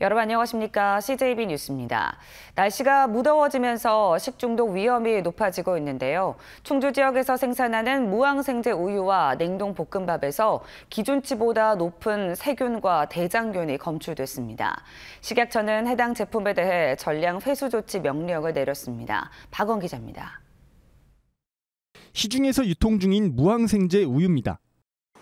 여러분 안녕하십니까? CJB 뉴스입니다. 날씨가 무더워지면서 식중독 위험이 높아지고 있는데요. 충주 지역에서 생산하는 무항생제 우유와 냉동 볶음밥에서 기준치보다 높은 세균과 대장균이 검출됐습니다. 식약처는 해당 제품에 대해 전량 회수 조치 명령을 내렸습니다. 박원 기자입니다. 시중에서 유통 중인 무항생제 우유입니다.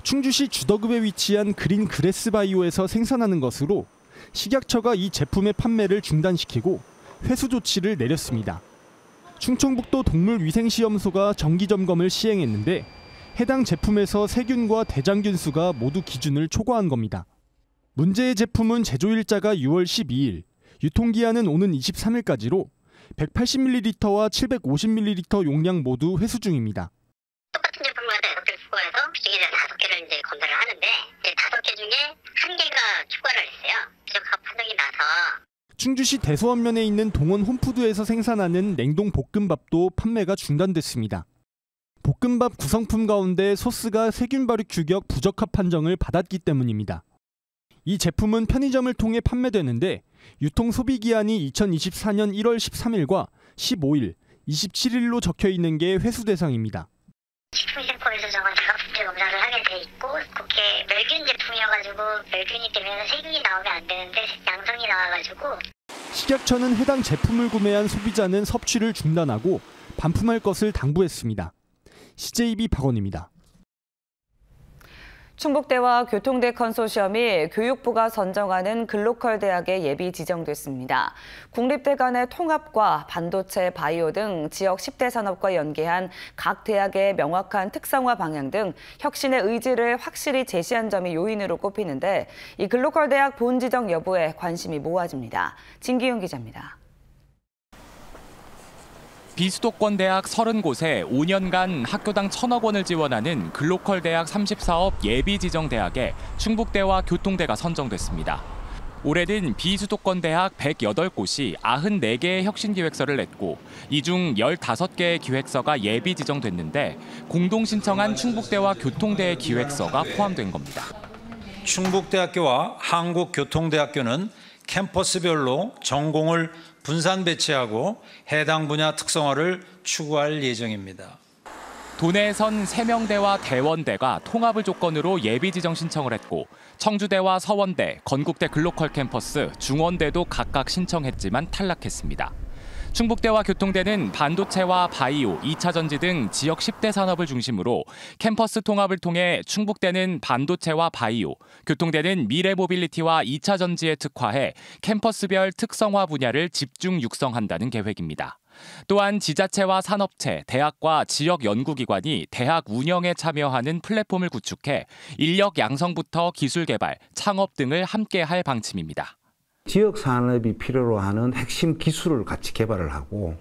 충주시 주덕읍에 위치한 그린 그레스 바이오에서 생산하는 것으로 식약처가 이 제품의 판매를 중단시키고 회수 조치를 내렸습니다. 충청북도 동물위생시험소가 정기점검을 시행했는데 해당 제품에서 세균과 대장균 수가 모두 기준을 초과한 겁니다. 문제의 제품은 제조일자가 6월 12일, 유통기한은 오는 23일까지로 180ml와 750ml 용량 모두 회수 중입니다. 똑같은 제품마다 6개를 추가해서 그중에 5개를 이제 검사를 하는데 5개 중에 1개가 추가를 했어요. 부적합 판정이 나서. 충주시 대소원면에 있는 동원 홈푸드에서 생산하는 냉동 볶음밥도 판매가 중단됐습니다. 볶음밥 구성품 가운데 소스가 세균 발육 규격 부적합 판정을 받았기 때문입니다. 이 제품은 편의점을 통해 판매되는데 유통 소비 기한이 2024년 1월 13일과 15일, 27일로 적혀 있는 게 회수 대상입니다. 식품의료법에서 저건 자가품질 검사를 하게 돼 있고 그게 멸균 제품이어가지고 멸균이 되면 세균이 나오면 안 되는데 양성이 나와가지고. 식약처는 해당 제품을 구매한 소비자는 섭취를 중단하고 반품할 것을 당부했습니다. CJB 박원입니다. 충북대와 교통대 컨소시엄이 교육부가 선정하는 글로컬 대학에 예비 지정됐습니다. 국립대 간의 통합과 반도체, 바이오 등 지역 10대 산업과 연계한 각 대학의 명확한 특성화 방향 등 혁신의 의지를 확실히 제시한 점이 요인으로 꼽히는데 이 글로컬 대학 본 지정 여부에 관심이 모아집니다. 진기훈 기자입니다. 비수도권 대학 30곳에 5년간 학교당 1,000억 원을 지원하는 글로컬 대학 34업 예비 지정 대학에 충북대와 교통대가 선정됐습니다. 올해는 비수도권 대학 108곳이 94개의 혁신 기획서를 냈고 이 중 15개의 기획서가 예비 지정됐는데 공동 신청한 충북대와 교통대의 기획서가 포함된 겁니다. 충북대학교와 한국교통대학교는 캠퍼스별로 전공을 분산 배치하고 해당 분야 특성화를 추구할 예정입니다. 도내에선 세명대와 대원대가 통합을 조건으로 예비 지정 신청을 했고 청주대와 서원대, 건국대 글로컬 캠퍼스, 중원대도 각각 신청했지만 탈락했습니다. 충북대와 교통대는 반도체와 바이오, 2차 전지 등 지역 10대 산업을 중심으로 캠퍼스 통합을 통해 충북대는 반도체와 바이오, 교통대는 미래 모빌리티와 2차 전지에 특화해 캠퍼스별 특성화 분야를 집중 육성한다는 계획입니다. 또한 지자체와 산업체, 대학과 지역 연구기관이 대학 운영에 참여하는 플랫폼을 구축해 인력 양성부터 기술 개발, 창업 등을 함께할 방침입니다. 지역 산업이 필요로 하는 핵심 기술을 같이 개발을 하고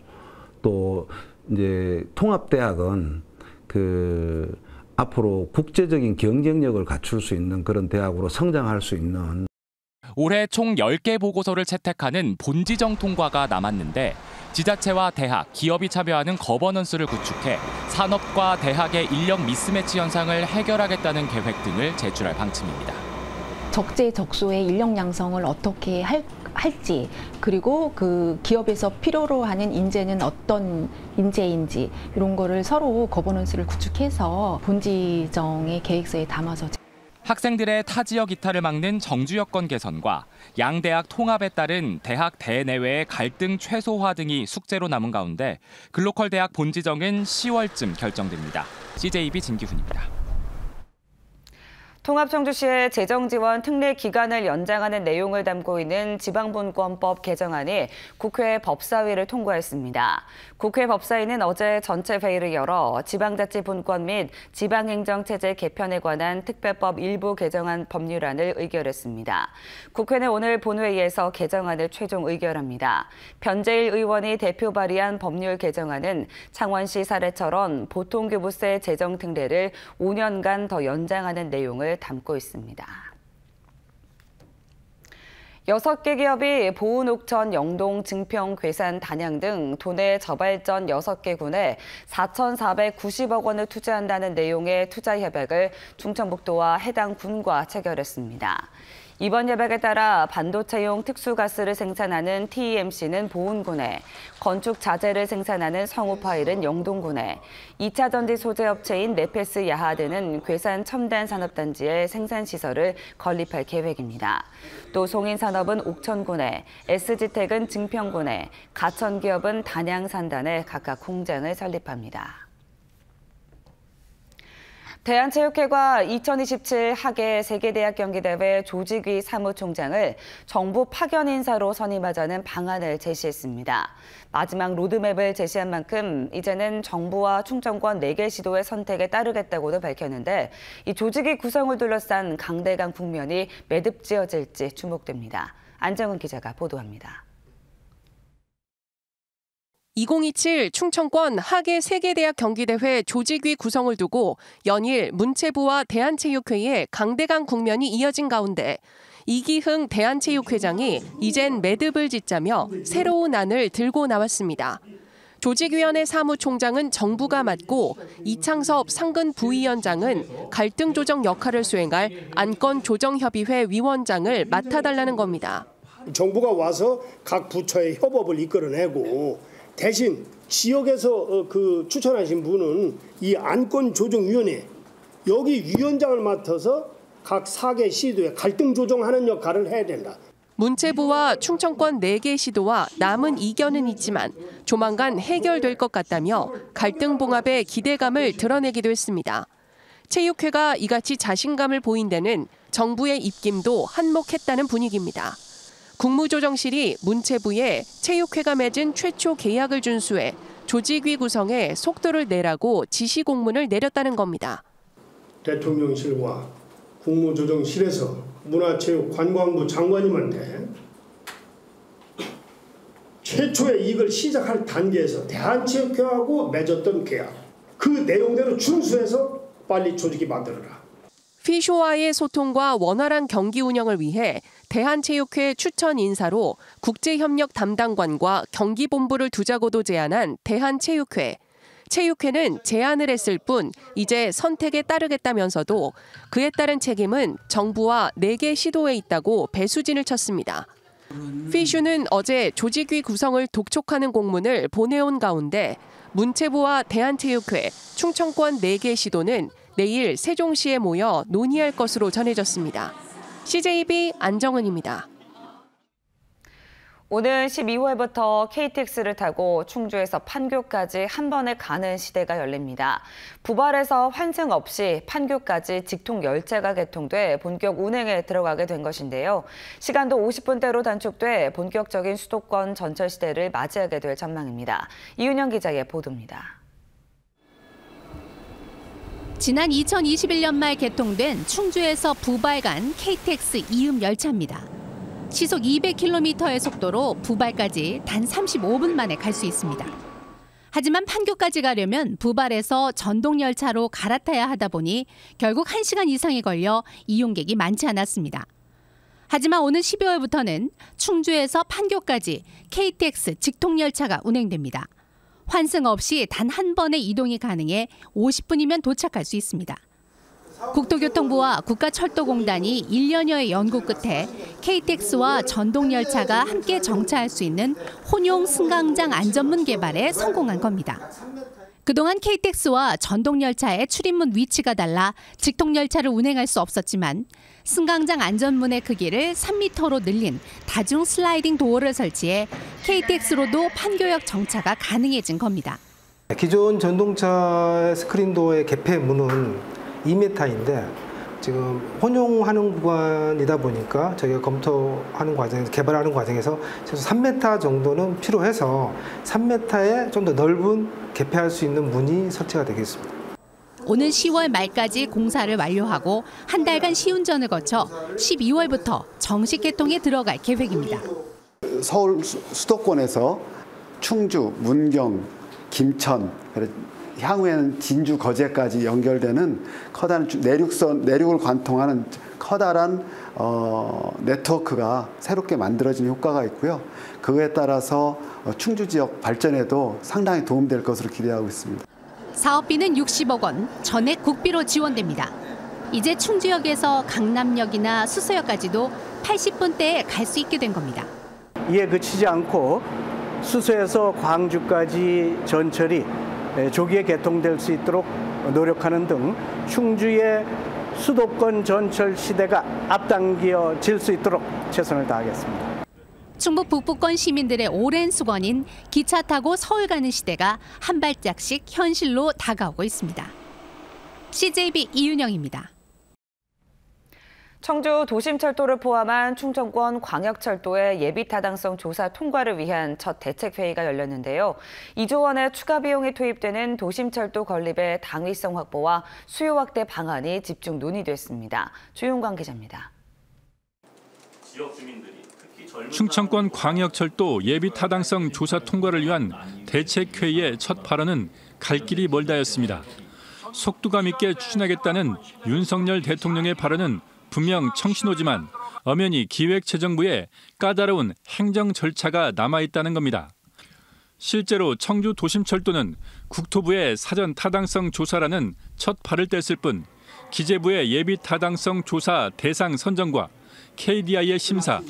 또 이제 통합대학은 앞으로 국제적인 경쟁력을 갖출 수 있는 그런 대학으로 성장할 수 있는. 올해 총 10개 보고서를 채택하는 본지정 통과가 남았는데 지자체와 대학, 기업이 참여하는 거버넌스를 구축해 산업과 대학의 인력 미스매치 현상을 해결하겠다는 계획 등을 제출할 방침입니다. 적재적소의 인력 양성을 어떻게 할지, 그리고 그 기업에서 필요로 하는 인재는 어떤 인재인지 이런 거를 서로 거버넌스를 구축해서 본지정의 계획서에 담아서. 학생들의 타 지역 이탈을 막는 정주 여건 개선과 양대학 통합에 따른 대학 대내외의 갈등 최소화 등이 숙제로 남은 가운데 글로컬 대학 본지정은 10월쯤 결정됩니다. CJB 진기훈입니다. 통합청주시의 재정지원 특례 기간을 연장하는 내용을 담고 있는 지방분권법 개정안이 국회 법사위를 통과했습니다. 국회 법사위는 어제 전체 회의를 열어 지방자치분권 및 지방행정체제 개편에 관한 특별법 일부 개정안 법률안을 의결했습니다. 국회는 오늘 본회의에서 개정안을 최종 의결합니다. 변재일 의원이 대표 발의한 법률 개정안은 창원시 사례처럼 보통교부세 재정 특례를 5년간 더 연장하는 내용을 담고 있습니다. 6개 기업이 보은옥천, 영동, 증평, 괴산, 단양 등 도내 저발전 6개 군에 4,490억 원을 투자한다는 내용의 투자 협약을 충청북도와 해당 군과 체결했습니다. 이번 예박에 따라 반도체용 특수가스를 생산하는 TEMC는 보은군에, 건축 자재를 생산하는 성우파일은 영동군에, 2차 전지 소재 업체인 네페스 야하드는 괴산 첨단산업단지에 생산시설을 건립할 계획입니다. 또 송인산업은 옥천군에, SG텍은 증평군에, 가천기업은 단양산단에 각각 공장을 설립합니다. 대한체육회가 2027 하계 세계대학 경기대회 조직위 사무총장을 정부 파견 인사로 선임하자는 방안을 제시했습니다. 마지막 로드맵을 제시한 만큼 이제는 정부와 충청권 4개 시도의 선택에 따르겠다고도 밝혔는데 이 조직위 구성을 둘러싼 강대강 국면이 매듭지어질지 주목됩니다. 안정은 기자가 보도합니다. 2027 충청권 하계 세계대학 경기대회 조직위 구성을 두고 연일 문체부와 대한체육회의 강대강 국면이 이어진 가운데 이기흥 대한체육회장이 이젠 매듭을 짓자며 새로운 안을 들고 나왔습니다. 조직위원회 사무총장은 정부가 맡고 이창섭 상근 부위원장은 갈등 조정 역할을 수행할 안건조정협의회 위원장을 맡아달라는 겁니다. 정부가 와서 각 부처의 협업을 이끌어내고 대신 지역에서 추천하신 분은 이 안건조정위원회 여기 위원장을 맡아서 각 4개 시도에 갈등 조정하는 역할을 해야 된다. 문체부와 충청권 4개 시도와 남은 이견은 있지만 조만간 해결될 것 같다며 갈등 봉합의 기대감을 드러내기도 했습니다. 체육회가 이같이 자신감을 보인 데는 정부의 입김도 한몫했다는 분위기입니다. 국무조정실이 문체부에 체육회가 맺은 최초 계약을 준수해 조직위 구성에 속도를 내라고 지시 공문을 내렸다는 겁니다. 대통령실과 국무조정실에서 문화체육관광부 장관님한테 최초의 이걸 시작할 단계에서 대한체육회하고 맺었던 계약 그 내용대로 준수해서 빨리 조직이 만들어라. 피쇼와의 소통과 원활한 경기 운영을 위해 대한체육회 추천 인사로 국제협력 담당관과 경기본부를 두자고도 제안한 대한체육회. 체육회는 제안을 했을 뿐 이제 선택에 따르겠다면서도 그에 따른 책임은 정부와 4개 시도에 있다고 배수진을 쳤습니다. 피쇼는 어제 조직위 구성을 독촉하는 공문을 보내온 가운데 문체부와 대한체육회, 충청권 4개 시도는 내일 세종시에 모여 논의할 것으로 전해졌습니다. CJB 안정은입니다. 오늘 12월부터 KTX를 타고 충주에서 판교까지 한 번에 가는 시대가 열립니다. 부발에서 환승 없이 판교까지 직통 열차가 개통돼 본격 운행에 들어가게 된 것인데요. 시간도 50분대로 단축돼 본격적인 수도권 전철 시대를 맞이하게 될 전망입니다. 이윤영 기자의 보도입니다. 지난 2021년 말 개통된 충주에서 부발 간 KTX 이음 열차입니다. 시속 200km의 속도로 부발까지 단 35분 만에 갈 수 있습니다. 하지만 판교까지 가려면 부발에서 전동열차로 갈아타야 하다 보니 결국 1시간 이상이 걸려 이용객이 많지 않았습니다. 하지만 오는 12월부터는 충주에서 판교까지 KTX 직통열차가 운행됩니다. 환승 없이 단 한 번의 이동이 가능해 50분이면 도착할 수 있습니다. 국토교통부와 국가철도공단이 1년여의 연구 끝에 KTX와 전동열차가 함께 정차할 수 있는 혼용 승강장 안전문 개발에 성공한 겁니다. 그동안 KTX와 전동열차의 출입문 위치가 달라 직통열차를 운행할 수 없었지만 승강장 안전문의 크기를 3m로 늘린 다중 슬라이딩 도어를 설치해 KTX로도 판교역 정차가 가능해진 겁니다. 기존 전동차 스크린 도어의 개폐문은 2m인데 지금 혼용하는 구간이다 보니까 저희가 검토하는 과정에서 개발하는 과정에서 최소 3m 정도는 필요해서 3m의 좀 더 넓은 개폐할 수 있는 문이 설치가 되겠습니다. 오는 10월 말까지 공사를 완료하고 한 달간 시운전을 거쳐 12월부터 정식 개통에 들어갈 계획입니다. 서울 수도권에서 충주, 문경, 김천, 향후에는 진주, 거제까지 연결되는 커다란 내륙을 관통하는 커다란 네트워크가 새롭게 만들어지는 효과가 있고요. 그에 따라서 충주 지역 발전에도 상당히 도움될 것으로 기대하고 있습니다. 사업비는 60억 원, 전액 국비로 지원됩니다. 이제 충주역에서 강남역이나 수서역까지도 80분대에 갈 수 있게 된 겁니다. 이에 그치지 않고 수서에서 광주까지 전철이 조기에 개통될 수 있도록 노력하는 등 충주의 수도권 전철 시대가 앞당겨질 수 있도록 최선을 다하겠습니다. 충북 북부권 시민들의 오랜 수건인 기차 타고 서울 가는 시대가 한 발짝씩 현실로 다가오고 있습니다. CJB 이윤영입니다. 청주 도심철도를 포함한 충청권 광역철도의 예비타당성 조사 통과를 위한 첫 대책회의가 열렸는데요. 2조 원의 추가 비용이 투입되는 도심철도 건립의 당위성 확보와 수요 확대 방안이 집중 논의됐습니다. 주용광 기자입니다. 충청권 광역철도 예비타당성 조사 통과를 위한 대책회의의 첫 발언은 갈 길이 멀다였습니다. 속도감 있게 추진하겠다는 윤석열 대통령의 발언은 분명 청신호지만 엄연히 기획재정부에 까다로운 행정 절차가 남아있다는 겁니다. 실제로 청주 도심철도는 국토부의 사전 타당성 조사라는 첫 발을 뗐을 뿐 기재부의 예비 타당성 조사 대상 선정과 KDI의 심사,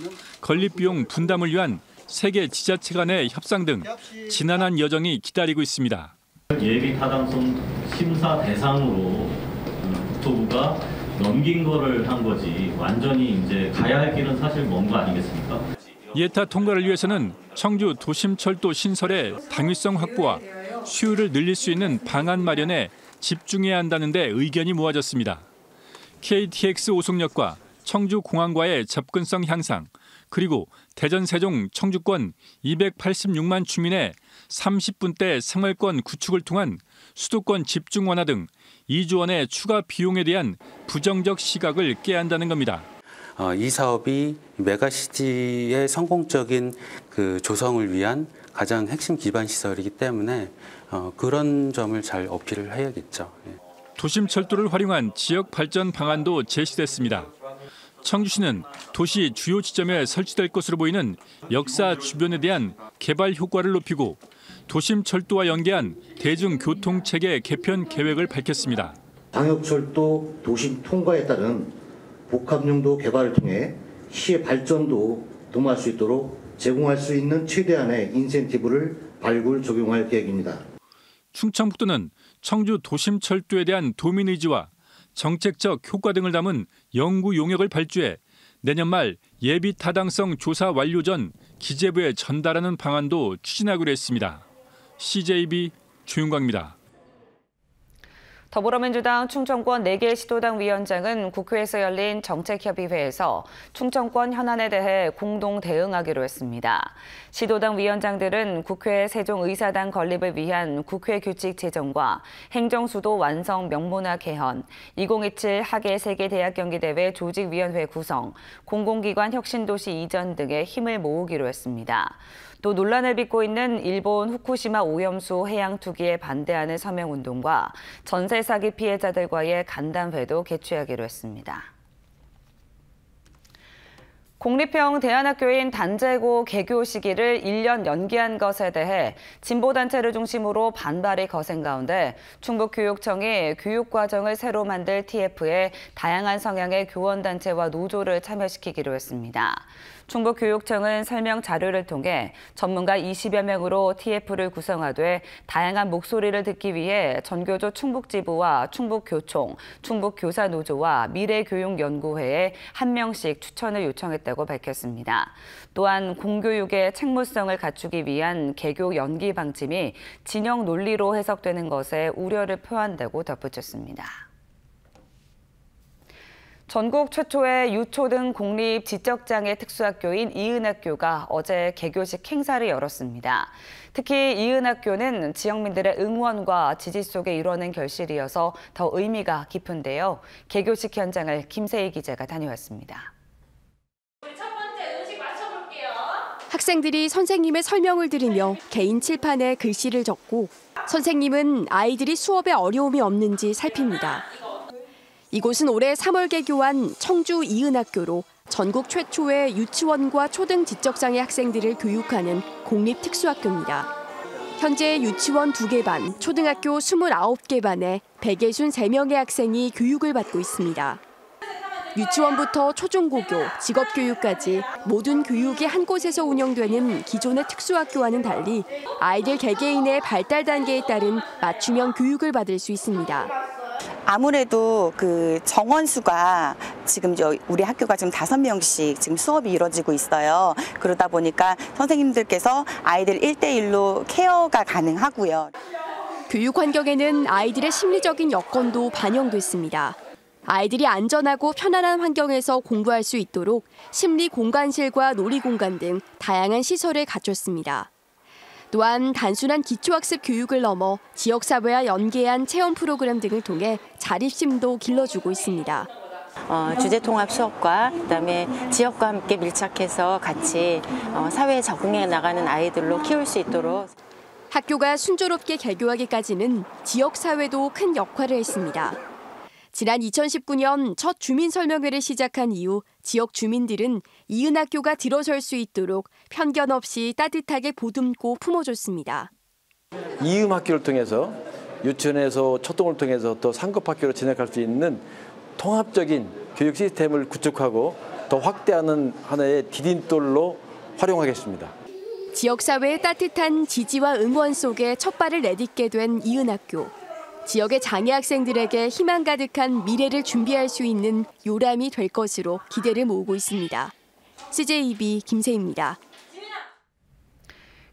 건립비용 분담을 위한 세계 지자체 간의 협상 등 지난한 여정이 기다리고 있습니다. 예비 타당성 심사 대상으로 국토부가 넘긴 거를 한 거지 완전히 이제 가야 할 길은 사실 먼 거 아니겠습니까? 예타 통과를 위해서는 청주 도심철도 신설의 당위성 확보와 수요를 늘릴 수 있는 방안 마련에 집중해야 한다는 데 의견이 모아졌습니다. KTX 오송역과 청주 공항과의 접근성 향상, 그리고 대전 세종 청주권 286만 주민의 30분대 생활권 구축을 통한 수도권 집중 완화 등 2조 원의 추가 비용에 대한 부정적 시각을 깨야 한다는 겁니다. 이 사업이 메가시티의 성공적인 조성을 위한 가장 핵심 기반 시설이기 때문에 그런 점을 잘 어필을 해야겠죠. 도심철도를 활용한 지역 발전 방안도 제시됐습니다. 청주시는 도시 주요 지점에 설치될 것으로 보이는 역사 주변에 대한 개발 효과를 높이고 도심철도와 연계한 대중교통체계 개편 계획을 밝혔습니다. 광역철도 도심 통과에 따른 복합용도 개발을 통해 시의 발전도 도모할 수 있도록 제공할 수 있는 최대한의 인센티브를 발굴 적용할 계획입니다. 충청북도는 청주 도심철도에 대한 도민 의지와 정책적 효과 등을 담은 연구 용역을 발주해 내년 말 예비 타당성 조사 완료 전 기재부에 전달하는 방안도 추진하기로 했습니다. CJB 주윤광입니다. 더불어민주당 충청권 4개 시도당 위원장은 국회에서 열린 정책협의회에서 충청권 현안에 대해 공동 대응하기로 했습니다. 시도당 위원장들은 국회 세종의사당 건립을 위한 국회 규칙 제정과 행정수도 완성 명문화 개헌, 2027 하계 세계대학 경기대회 조직위원회 구성, 공공기관 혁신도시 이전 등에 힘을 모으기로 했습니다. 또 논란을 빚고 있는 일본 후쿠시마 오염수 해양 투기에 반대하는 서명운동과 전세 사기 피해자들과의 간담회도 개최하기로 했습니다. 공립형 대안학교인 단제고 개교 시기를 1년 연기한 것에 대해 진보단체를 중심으로 반발이 거센 가운데 충북교육청이 교육과정을 새로 만들 TF에 다양한 성향의 교원단체와 노조를 참여시키기로 했습니다. 충북교육청은 설명 자료를 통해 전문가 20여 명으로 TF를 구성하되 다양한 목소리를 듣기 위해 전교조 충북지부와 충북교총, 충북교사노조와 미래교육연구회에 1명씩 추천을 요청했다고 밝혔습니다. 또한 공교육의 책무성을 갖추기 위한 개교 연기 방침이 진영 논리로 해석되는 것에 우려를 표한다고 덧붙였습니다. 전국 최초의 유초등 공립 지적장애 특수학교인 이은학교가 어제 개교식 행사를 열었습니다. 특히 이은학교는 지역민들의 응원과 지지 속에 이뤄낸 결실이어서 더 의미가 깊은데요. 개교식 현장을 김세희 기자가 다녀왔습니다. 학생들이 선생님의 설명을 들으며 개인 칠판에 글씨를 적고 선생님은 아이들이 수업에 어려움이 없는지 살핍니다. 이곳은 올해 3월 개교한 청주 이은학교로 전국 최초의 유치원과 초등 지적장애 학생들을 교육하는 공립특수학교입니다. 현재 유치원 2개 반, 초등학교 29개 반에 163명의 학생이 교육을 받고 있습니다. 유치원부터 초중고교, 직업교육까지 모든 교육이 한 곳에서 운영되는 기존의 특수학교와는 달리 아이들 개개인의 발달 단계에 따른 맞춤형 교육을 받을 수 있습니다. 아무래도 그 정원수가 지금 우리 학교가 지금 5명씩 지금 수업이 이루어지고 있어요. 그러다 보니까 선생님들께서 아이들 1대1로 케어가 가능하고요. 교육 환경에는 아이들의 심리적인 여건도 반영됐습니다. 아이들이 안전하고 편안한 환경에서 공부할 수 있도록 심리 공간실과 놀이 공간 등 다양한 시설을 갖췄습니다. 또한 단순한 기초학습 교육을 넘어 지역사회와 연계한 체험 프로그램 등을 통해 자립심도 길러주고 있습니다. 주제통합 수업과 그다음에 지역과 함께 밀착해서 같이 사회에 적응해 나가는 아이들로 키울 수 있도록. 학교가 순조롭게 개교하기까지는 지역사회도 큰 역할을 했습니다. 지난 2019년 첫 주민설명회를 시작한 이후 지역 주민들은 이은 학교가 들어설 수 있도록 편견 없이 따뜻하게 보듬고 품어줬습니다. 이음 학교를 통해서 유치원에서 초등을 통해서 또 상급 학교로 진학할 수 있는 통합적인 교육 시스템을 구축하고 더 확대하는 하나의 디딤돌로 활용하겠습니다. 지역사회의 따뜻한 지지와 응원 속에 첫 발을 내딛게 된 이은 학교. 지역의 장애 학생들에게 희망 가득한 미래를 준비할 수 있는 요람이 될 것으로 기대를 모으고 있습니다. CJEB 김세희입니다.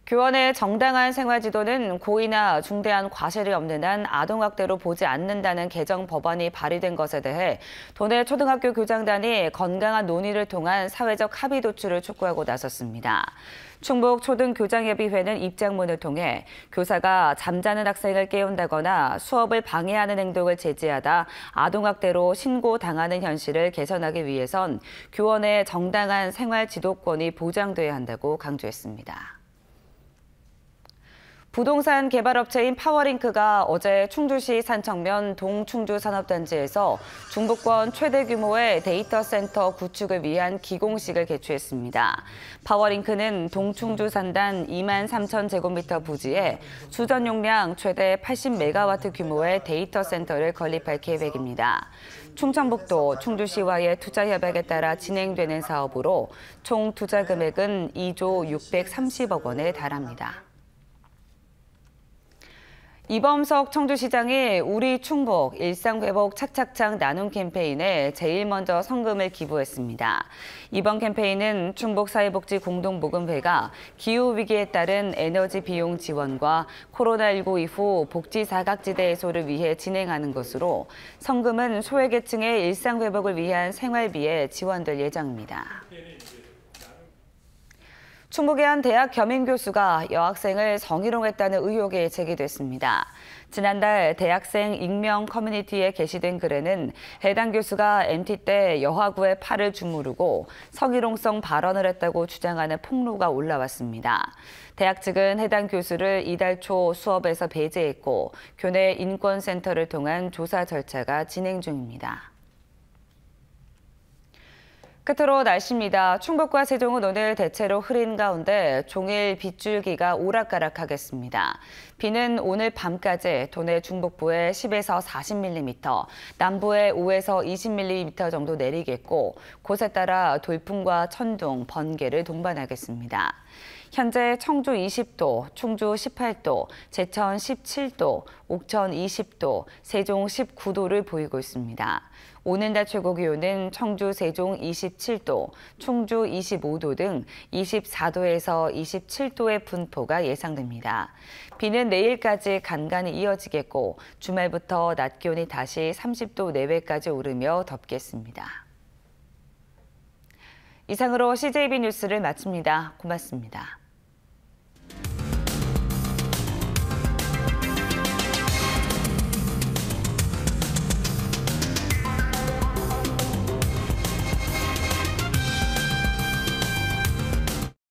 교원의 정당한 생활지도는 고의나 중대한 과실이 없는 한 아동학대로 보지 않는다는 개정 법안이 발의된 것에 대해 도내 초등학교 교장단이 건강한 논의를 통한 사회적 합의 도출을 촉구하고 나섰습니다. 충북초등교장협의회는 입장문을 통해 교사가 잠자는 학생을 깨운다거나 수업을 방해하는 행동을 제지하다 아동학대로 신고당하는 현실을 개선하기 위해선 교원의 정당한 생활지도권이 보장돼야 한다고 강조했습니다. 부동산 개발업체인 파워링크가 어제 충주시 산청면 동충주산업단지에서 중부권 최대 규모의 데이터 센터 구축을 위한 기공식을 개최했습니다. 파워링크는 동충주 산단 23,000제곱미터 부지에 수전 용량 최대 80메가와트 규모의 데이터 센터를 건립할 계획입니다. 충청북도, 충주시와의 투자 협약에 따라 진행되는 사업으로 총 투자 금액은 2조 630억 원에 달합니다. 이범석 청주시장이 우리 충북 일상회복 착착착 나눔 캠페인에 제일 먼저 성금을 기부했습니다. 이번 캠페인은 충북사회복지공동모금회가 기후위기에 따른 에너지 비용 지원과 코로나19 이후 복지 사각지대 해소를 위해 진행하는 것으로 성금은 소외계층의 일상회복을 위한 생활비에 지원될 예정입니다. 충북의 한 대학 겸임 교수가 여학생을 성희롱했다는 의혹이 제기됐습니다. 지난달 대학생 익명 커뮤니티에 게시된 글에는 해당 교수가 MT 때 여하구의 팔을 주무르고 성희롱성 발언을 했다고 주장하는 폭로가 올라왔습니다. 대학 측은 해당 교수를 이달 초 수업에서 배제했고 교내 인권센터를 통한 조사 절차가 진행 중입니다. 끝으로 날씨입니다. 충북과 세종은 오늘 대체로 흐린 가운데 종일 빗줄기가 오락가락하겠습니다. 비는 오늘 밤까지 도내 중북부에 10에서 40mm, 남부에 5에서 20mm 정도 내리겠고 곳에 따라 돌풍과 천둥, 번개를 동반하겠습니다. 현재 청주 20도, 충주 18도, 제천 17도, 옥천 20도, 세종 19도를 보이고 있습니다. 오는 낮 최고 기온은 청주, 세종 27도, 충주 25도 등 24도에서 27도의 분포가 예상됩니다. 비는 내일까지 간간히 이어지겠고 주말부터 낮 기온이 다시 30도 내외까지 오르며 덥겠습니다. 이상으로 CJB 뉴스를 마칩니다. 고맙습니다.